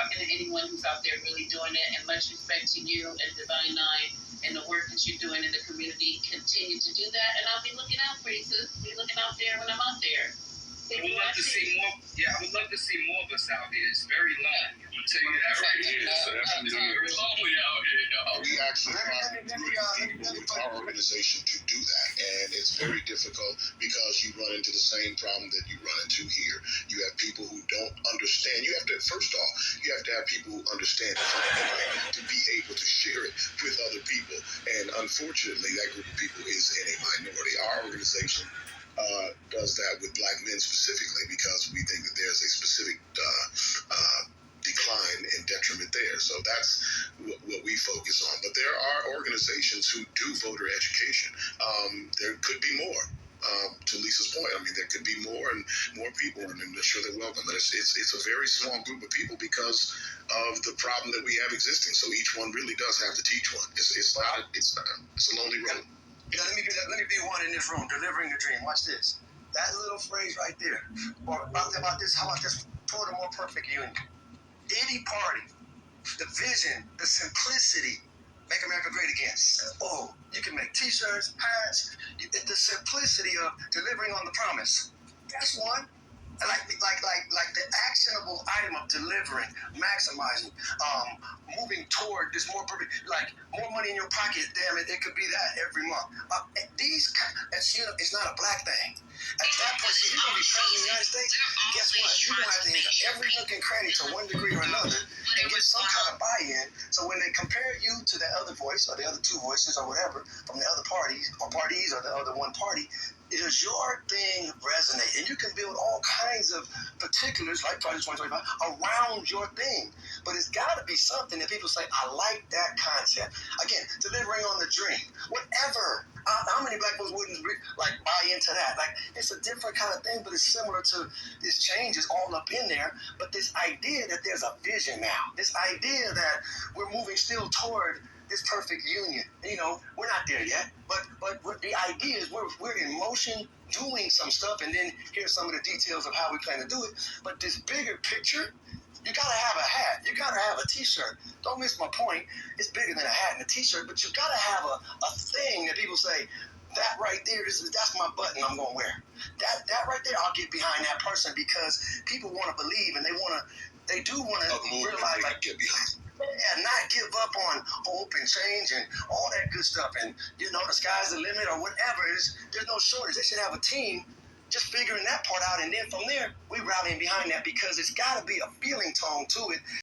talking to anyone who's out there really doing it. And much respect to you and Divine Nine and the work that you're doing in the community. Continue to do that, and I'll be looking out for you, sis. Be looking out there when I'm out there. I would love to see more. Yeah, I would love to see more of us out here. It's very lonely. I'm gonna tell you that right here. It's very lonely out here, dog. We actually our organization to do that, and it's very difficult because you run into the same problem that you run into here. You have people who don't understand. You have to, first off, you have to have people who understand to be able to share it with other people. And unfortunately, that group of people is in a minority. Our organization does that with black men specifically because we think that there's a specific decline and detriment there. So that's what we focus on. But there are organizations who do voter education. There could be more. To Lisa's point, I mean, there could be more and more people, and I'm sure they're welcome. But it's a very small group of people because of the problem that we have existing. So each one really does have to teach one. It's a lonely road. You know, let me be one in this room, delivering the dream. Watch this. That little phrase right there. Or about this, how about this? Toward a more perfect union. Any party, the vision, the simplicity, make America great again. Oh, you can make T-shirts, hats. The simplicity of delivering on the promise. That's one. Like the actionable item of delivering, maximizing, moving toward this more perfect, like more money in your pocket. Damn it, it could be that every month. It's not a black thing. At that point, see, you're gonna be president of the United States. Guess what? You're gonna have to hit every nook and cranny to one degree or another and get some kind of buy-in. So when they compare you to the other voice or the other two voices or whatever from the other parties or the other one party, does your thing resonate? And you can build all kinds of particulars like Project 2025 around your thing. But it's got to be something that people say, I like that concept. Again, delivering on the dream. Whatever. How many black folks wouldn't buy into that? Like, it's a different kind of thing, but it's similar to this change is all up in there. But this idea that there's a vision now, this idea that we're moving still toward this perfect union. You know, we're not there yet, but the idea is we're in motion doing some stuff, and then here's some of the details of how we plan to do it. But this bigger picture, you gotta have a hat, you gotta have a T-shirt. Don't miss my point. It's bigger than a hat and a T-shirt, but you gotta have a thing that people say, that right there, that's my button I'm gonna wear. That right there, I'll get behind that person because people want to believe and they do want to realize, like, get behind. Yeah, not give up on hope and change and all that good stuff. And, you know, the sky's the limit or whatever. There's no shortage. They should have a team just figuring that part out. And then from there, we rallying behind that because it's got to be a feeling tone to it.